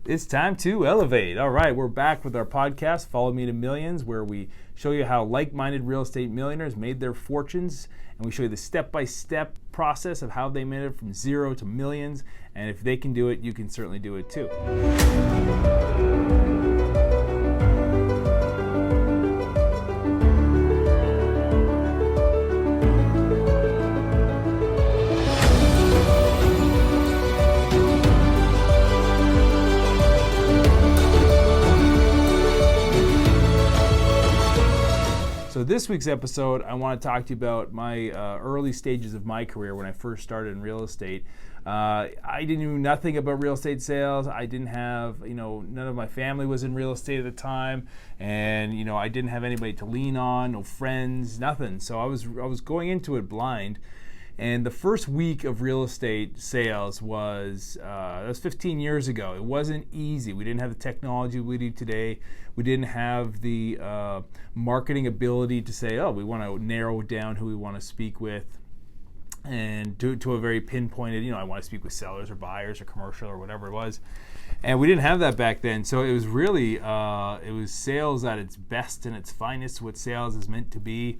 It's time to elevate. All right, we're back with our podcast, Follow Me to Millions, where we show you how like-minded real estate millionaires made their fortunes, and we show you the step-by-step process of how they made it from zero to millions. And if they can do it, you can certainly do it too. So this week's episode, I want to talk to you about my early stages of my career when I first started in real estate. I didn't know nothing about real estate sales. I didn't have, none of my family was in real estate at the time, and I didn't have anybody to lean on, no friends, nothing. So I was going into it blind. And the first week of real estate sales was 15 years ago. It wasn't easy. We didn't have the technology we do today. We didn't have the marketing ability to say, we want to narrow down who we want to speak with and to a very pinpointed, I want to speak with sellers or buyers or commercial or whatever it was. And we didn't have that back then. So it was really, it was sales at its best and its finest, what sales is meant to be.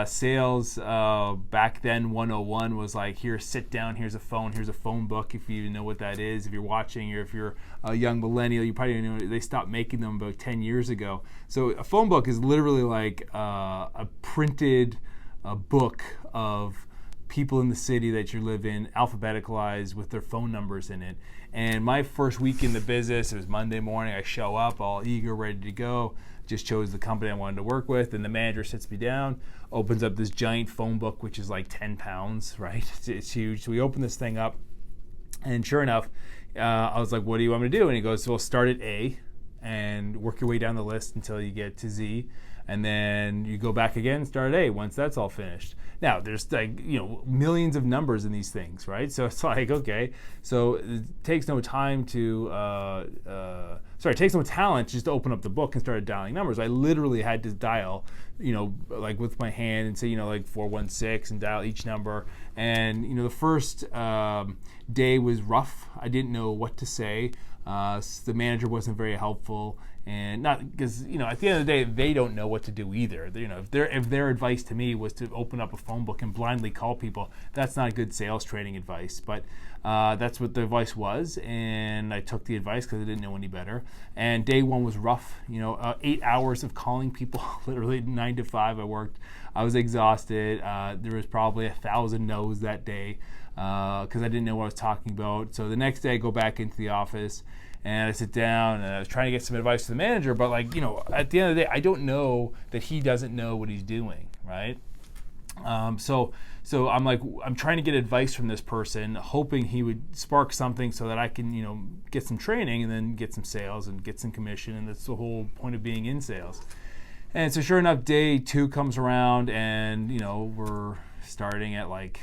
Sales back then 101 was like, here, sit down, here's a phone book, if you even know what that is. If you're watching or if you're a young millennial, you probably know they stopped making them about 10 years ago. So a phone book is literally like a printed book of people in the city that you live in, alphabeticalized with their phone numbers in it. And my first week in the business, it was Monday morning, I show up all eager, ready to go. Just chose the company I wanted to work with, and the manager sits me down, opens up this giant phone book, which is like 10 pounds, right? It's huge. So we open this thing up, and sure enough, I was like, what do you want me to do? And he goes, well, start at A and work your way down the list until you get to Z, and then you go back again and start at A once that's all finished. Now, there's millions of numbers in these things, right? So it's like, okay, so it takes no time it takes no talent just to open up the book and start dialing numbers. I literally had to dial, like with my hand and say, like 416 and dial each number. And, the first day was rough. I didn't know what to say. The manager wasn't very helpful. And not because, at the end of the day, they don't know what to do either. If their advice to me was to open up a phone book and blindly call people, that's not good sales training advice. But that's what the advice was, and I took the advice because I didn't know any better. And day one was rough. 8 hours of calling people, literally 9 to 5 I worked. I was exhausted. There was probably 1,000 no's that day because I didn't know what I was talking about. So the next day I go back into the office, and I sit down, and I was trying to get some advice to the manager, but at the end of the day, I don't know that he doesn't know what he's doing, right? So I'm like, I'm trying to get advice from this person, hoping he would spark something so that I can, get some training and then get some sales and get some commission, and that's the whole point of being in sales. And so sure enough, day 2 comes around, and, we're starting at like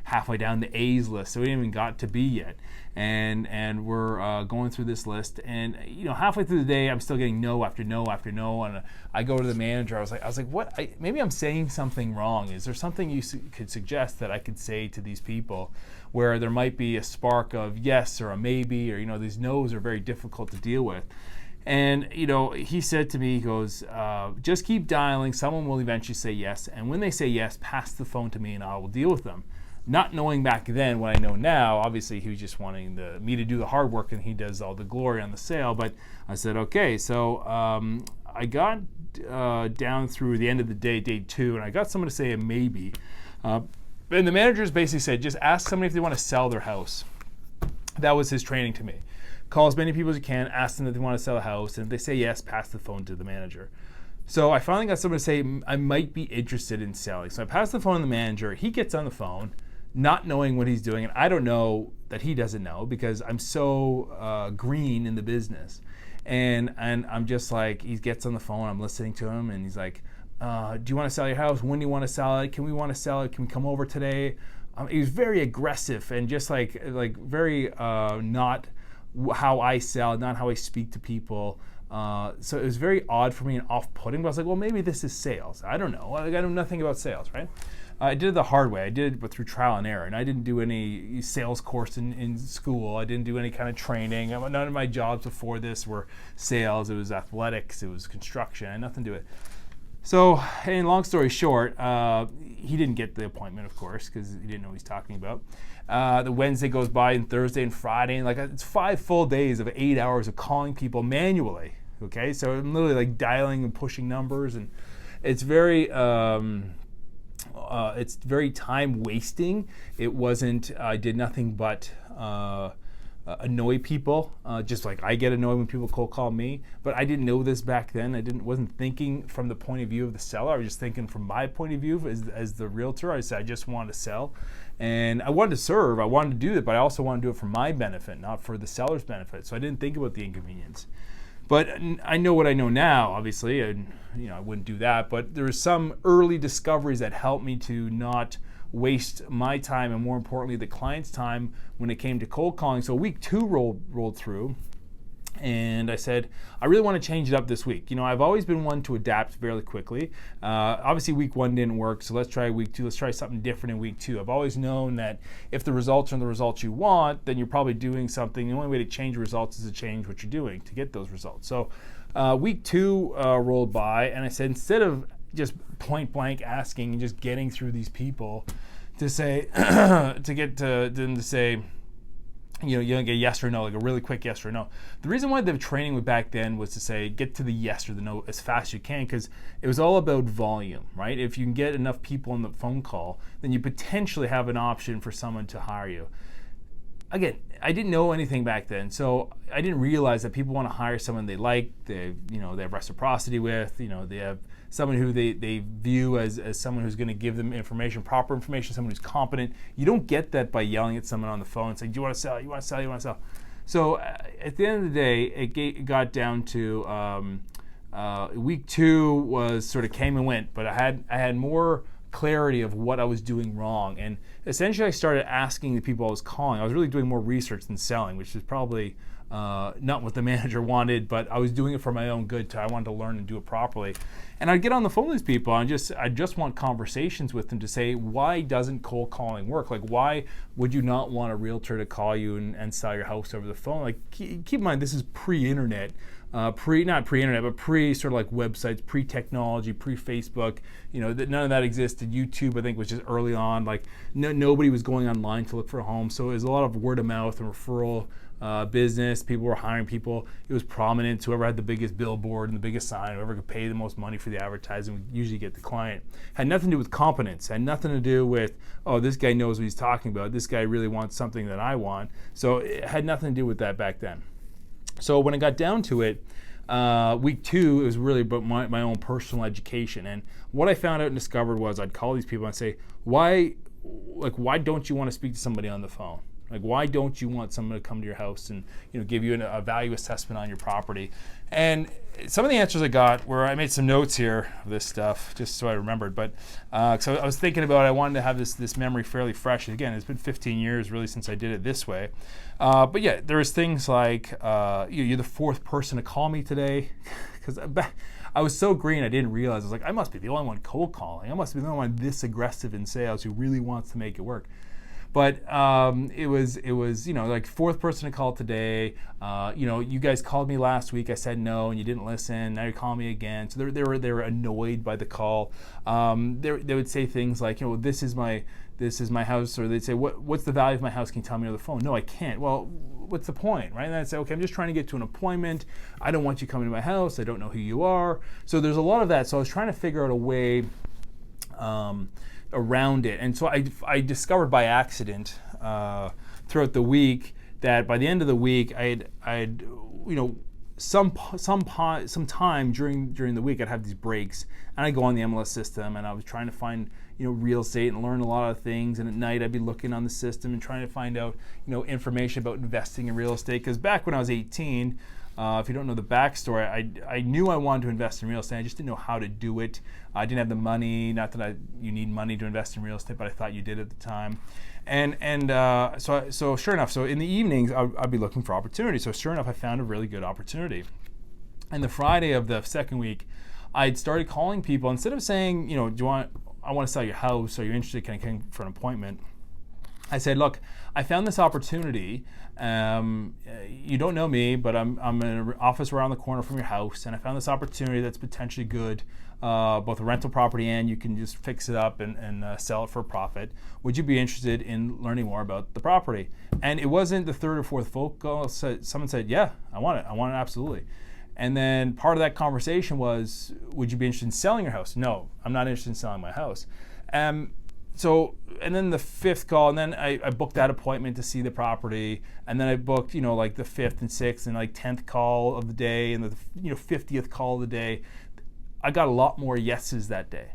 halfway down the A's list, so we didn't even got to B yet. And we're going through this list, and halfway through the day, I'm still getting no after no after no. And I go to the manager. I was like, what? Maybe I'm saying something wrong. Is there something you could suggest that I could say to these people, where there might be a spark of yes or a maybe, or these no's are very difficult to deal with. And he said to me, he goes, just keep dialing. Someone will eventually say yes, and when they say yes, pass the phone to me, and I will deal with them. Not knowing back then what I know now, obviously he was just wanting me to do the hard work and he does all the glory on the sale. But I said, okay. So I got down through the end of the day 2, and I got someone to say a maybe. And the managers basically said, just ask somebody if they want to sell their house. That was his training to me. Call as many people as you can, ask them if they want to sell a house, and if they say yes, pass the phone to the manager. So I finally got someone to say, I might be interested in selling. So I passed the phone to the manager. He gets on the phone, not knowing what he's doing, and I don't know that he doesn't know because I'm so green in the business. And I'm just like, he gets on the phone, I'm listening to him, and he's like, do you want to sell your house? When do you want to sell it? Can we want to sell it? Can we come over today? He was very aggressive and just like very not how I sell, not how I speak to people. So it was very odd for me and off-putting, but I was like, well, maybe this is sales. I don't know. I know nothing about sales, right? I did it the hard way. I did it but through trial and error, and I didn't do any sales course in school. I didn't do any kind of training. None of my jobs before this were sales. It was athletics. It was construction. I had nothing to do with it. So, and long story short, he didn't get the appointment, of course, because he didn't know what he's talking about. The Wednesday goes by, and Thursday and Friday, and like it's 5 full days of 8 hours of calling people manually. Okay, so I'm literally like dialing and pushing numbers, and it's very time wasting. It wasn't. I did nothing but annoy people, just like I get annoyed when people cold call me. But I didn't know this back then. Wasn't thinking from the point of view of the seller. I was just thinking from my point of view as the realtor. I said I just wanted to sell, and I wanted to serve. I wanted to do it, but I also wanted to do it for my benefit, not for the seller's benefit. So I didn't think about the inconvenience. But I know what I know now, obviously, and I wouldn't do that. But there were some early discoveries that helped me to not waste my time, and more importantly, the client's time when it came to cold calling. So week 2 rolled through, and I said, I really want to change it up this week. I've always been one to adapt fairly quickly. Obviously, week 1 didn't work, so let's try week 2. Let's try something different in week 2. I've always known that if the results are the results you want, then you're probably doing something. The only way to change results is to change what you're doing to get those results. So week 2 rolled by, and I said, instead of just point blank asking and just getting through these people to say, to get to them to say, you don't get yes or no, like a really quick yes or no. The reason why the training was back then was to say get to the yes or the no as fast as you can, because it was all about volume, right? If you can get enough people on the phone call, then you potentially have an option for someone to hire you. Again, I didn't know anything back then, so I didn't realize that people want to hire someone they like, they have reciprocity with, they have someone who they view as someone who's going to give them information, proper information, someone who's competent. You don't get that by yelling at someone on the phone and saying, do you want to sell, you want to sell, you want to sell. So at the end of the day, it got down to week 2 was sort of came and went, but I had more clarity of what I was doing wrong, and essentially I started asking the people I was calling. I was really doing more research than selling, which is probably not what the manager wanted, but I was doing it for my own good. I wanted to learn and do it properly. And I'd get on the phone with these people and I just want conversations with them to say, why doesn't cold calling work? Like, why would you not want a realtor to call you and sell your house over the phone? Like, keep in mind, this is pre-internet. Not pre-internet, but sort of like websites, pre-technology, pre-Facebook. None of that existed. YouTube, I think, was just early on. Like nobody was going online to look for a home, so it was a lot of word of mouth and referral business. People were hiring people. It was prominent. Whoever had the biggest billboard and the biggest sign, whoever could pay the most money for the advertising, would usually get the client. Had nothing to do with competence. Had nothing to do with, oh, this guy knows what he's talking about. This guy really wants something that I want. So it had nothing to do with that back then. So when it got down to it, week 2, it was really about my own personal education. And what I found out and discovered was I'd call these people and say, why don't you want to speak to somebody on the phone? Like, why don't you want someone to come to your house and give you a value assessment on your property? And some of the answers I got were, I made some notes here of this stuff just so I remembered. But so I was thinking about it. I wanted to have this memory fairly fresh. Again, it's been 15 years really since I did it this way. But yeah, there was things like you're the 4th person to call me today, because I was so green I didn't realize. I was like, I must be the only one cold calling. I must be the only one this aggressive in sales who really wants to make it work. But it was like 4th person to call today. You guys called me last week. I said no, and you didn't listen. Now you're calling me again. So they were annoyed by the call. They would say things like, this is my house, or they'd say, what's the value of my house? Can you tell me on the phone? No, I can't. Well, what's the point, right? And I'd say, okay, I'm just trying to get to an appointment. I don't want you coming to my house. I don't know who you are. So there's a lot of that. So I was trying to figure out a way around it. And so I discovered by accident throughout the week that by the end of the week, I'd some time during the week I'd have these breaks, and I'd go on the MLS system and I was trying to find real estate and learn a lot of things. And at night I'd be looking on the system and trying to find out information about investing in real estate, because back when I was 18, if you don't know the backstory, I knew I wanted to invest in real estate. I just didn't know how to do it. I didn't have the money. Not that you need money to invest in real estate, but I thought you did at the time. So sure enough, so in the evenings I'd be looking for opportunities. So sure enough, I found a really good opportunity. And the Friday of the second week, I'd started calling people. Instead of saying, do you want, I want to sell your house. Are you interested? Can I come for an appointment? I said, look, I found this opportunity. You don't know me, but I'm in an office around the corner from your house, and I found this opportunity that's potentially good, both a rental property and you can just fix it up and sell it for a profit. Would you be interested in learning more about the property? And it wasn't the third or fourth phone call. Someone said, yeah, I want it absolutely. And then part of that conversation was, would you be interested in selling your house? No, I'm not interested in selling my house. And then the fifth call, and then I booked that appointment to see the property, and then I booked, like the fifth and sixth and like 10th call of the day and the 50th call of the day. I got a lot more yeses that day.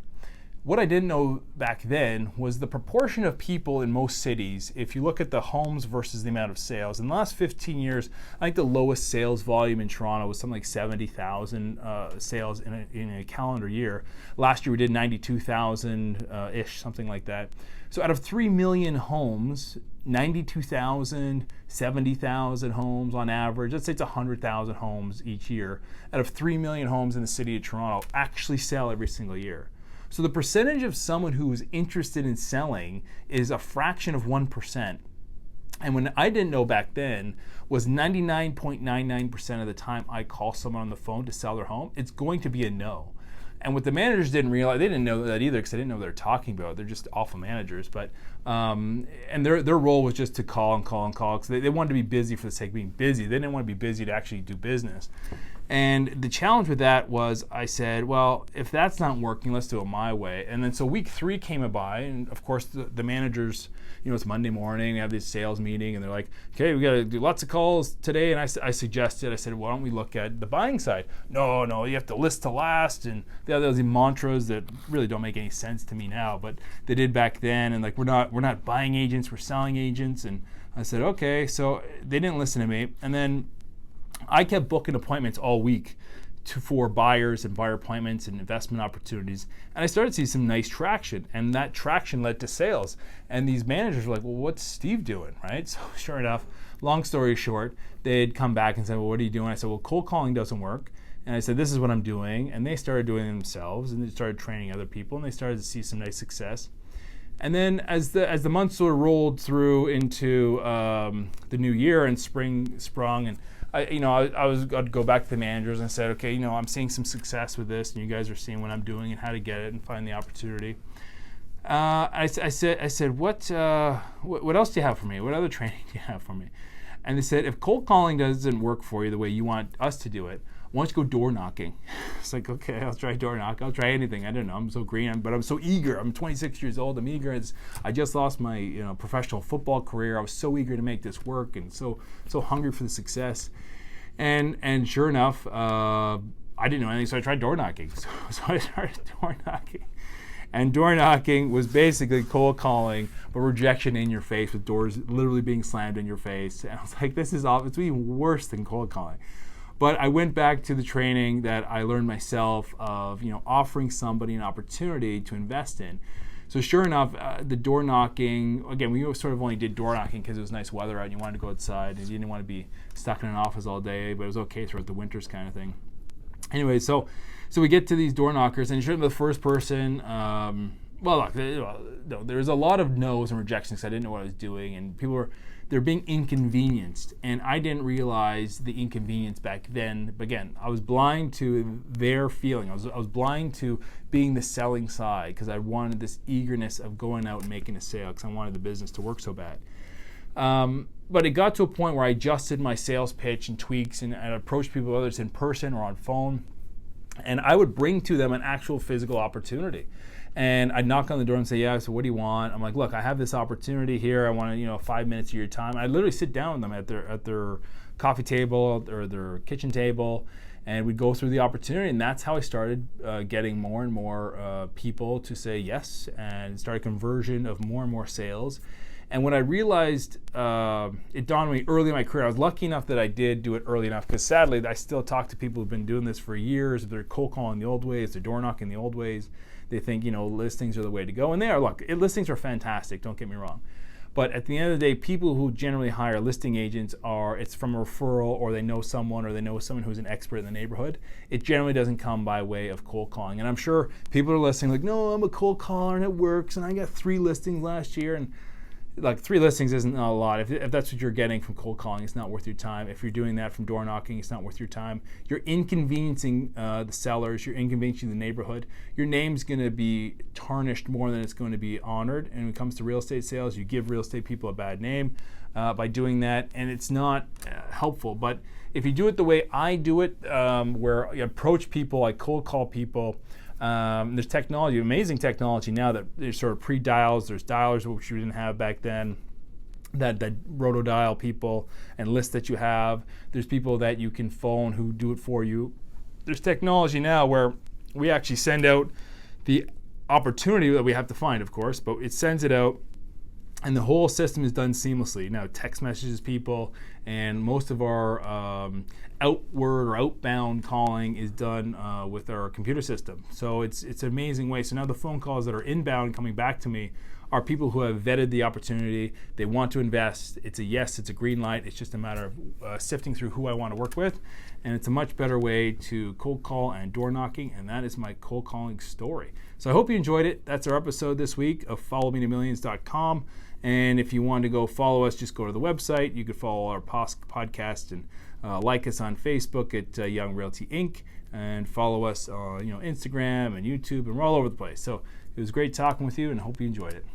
What I didn't know back then was the proportion of people in most cities, if you look at the homes versus the amount of sales. In the last 15 years, I think the lowest sales volume in Toronto was something like 70,000 sales in a calendar year. Last year we did 92,000-ish, something like that. So out of 3 million homes, 92,000, 70,000 homes on average, let's say it's 100,000 homes each year, out of 3 million homes in the city of Toronto actually sell every single year. So the percentage of someone who is interested in selling is a fraction of 1%. And when I didn't know back then was 99.99% of the time I call someone on the phone to sell their home, it's going to be a no. And what the managers didn't realize, they didn't know that either because they didn't know what they were talking about. They're just awful managers. But and their role was just to call and call and call because they wanted to be busy for the sake of being busy. They didn't want to be busy to actually do business. And the challenge with that was I said, well, if that's not working, let's do it my way. And then so week 3 came by, and of course the managers, it's Monday morning, we have this sales meeting, and they're like, okay, we got to do lots of calls today. And I said, why don't we look at the buying side? No, you have to list to last. And there's these mantras that really don't make any sense to me now, but they did back then. And like, we're not buying agents, we're selling agents. And I said, okay, so they didn't listen to me. And then I kept booking appointments all week for buyers and buyer appointments and investment opportunities. And I started to see some nice traction, and that traction led to sales. And these managers were like, well, what's Steve doing, right? So sure enough, long story short, they'd come back and say, well, what are you doing? I said, well, cold calling doesn't work. And I said, this is what I'm doing. And they started doing it themselves, and they started training other people, and they started to see some nice success. And then as the months sort of rolled through into the new year and spring sprung, and I'd go back to the managers and said, okay, I'm seeing some success with this, and you guys are seeing what I'm doing and how to get it and find the opportunity. I said, what else do you have for me? What other training do you have for me? And they said, if cold calling doesn't work for you the way you want us to do it, why don't you go door knocking? It's like, okay, I'll try door knocking. I'll try anything. I don't know. I'm so green, but I'm so eager. I'm 26 years old. I'm eager. I just lost my professional football career. I was so eager to make this work and so hungry for the success. And sure enough, I didn't know anything, so I tried door knocking. So I started door knocking. And door knocking was basically cold calling, but rejection in your face with doors literally being slammed in your face. And I was like, this is awful. It's even worse than cold calling. But I went back to the training that I learned myself of, offering somebody an opportunity to invest in. So sure enough, the door knocking, again, we sort of only did door knocking because it was nice weather out and you wanted to go outside and you didn't want to be stuck in an office all day, but it was okay throughout the winters kind of thing. Anyway, so we get to these door knockers, and you're the first person. There's a lot of no's and rejections because I didn't know what I was doing, and they're being inconvenienced, and I didn't realize the inconvenience back then. But again, I was blind to their feeling. I was blind to being the selling side because I wanted this eagerness of going out and making a sale because I wanted the business to work so bad. But it got to a point where I adjusted my sales pitch and tweaks, and I approached people, whether it's in person or on phone, and I would bring to them an actual physical opportunity. And I'd knock on the door and say, yeah, so what do you want? I'm like, look, I have this opportunity here. I want 5 minutes of your time. I literally sit down with them at their coffee table or their kitchen table, and we'd go through the opportunity. And that's how I started getting more and more people to say yes, and started conversion of more and more sales. And when I realized, it dawned on me early in my career, I was lucky enough that I did do it early enough, because sadly, I still talk to people who've been doing this for years. They're cold calling the old ways, they're door knocking the old ways. They think, listings are the way to go. And they are. Look, listings are fantastic, don't get me wrong. But at the end of the day, people who generally hire listing agents it's from a referral, or they know someone, who's an expert in the neighborhood. It generally doesn't come by way of cold calling. And I'm sure people are listening like, no, I'm a cold caller and it works and I got 3 listings last year. And like 3 listings isn't a lot. If that's what you're getting from cold calling, it's not worth your time. If you're doing that from door knocking, it's not worth your time. You're inconveniencing the sellers. You're inconveniencing the neighborhood. Your name's going to be tarnished more than it's going to be honored. And when it comes to real estate sales, you give real estate people a bad name by doing that, and it's not helpful. But if you do it the way I do it, where you approach people, I cold call people. There's technology, amazing technology now that there's sort of pre-dials. There's dialers, which you didn't have back then, that roto-dial people and lists that you have. There's people that you can phone who do it for you. There's technology now where we actually send out the opportunity that we have to find, of course, but it sends it out, and the whole system is done seamlessly. Now, text messages people, and most of our outward or outbound calling is done with our computer system. So it's an amazing way. So now the phone calls that are inbound coming back to me are people who have vetted the opportunity. They want to invest. It's a yes, it's a green light. It's just a matter of sifting through who I want to work with. And it's a much better way to cold call and door knocking. And that is my cold calling story. So I hope you enjoyed it. That's our episode this week of followmetomillions.com. And if you want to go follow us, just go to the website. You could follow our podcast and like us on Facebook at Young Realty Inc. and follow us on Instagram and YouTube, and we're all over the place. So it was great talking with you, and I hope you enjoyed it.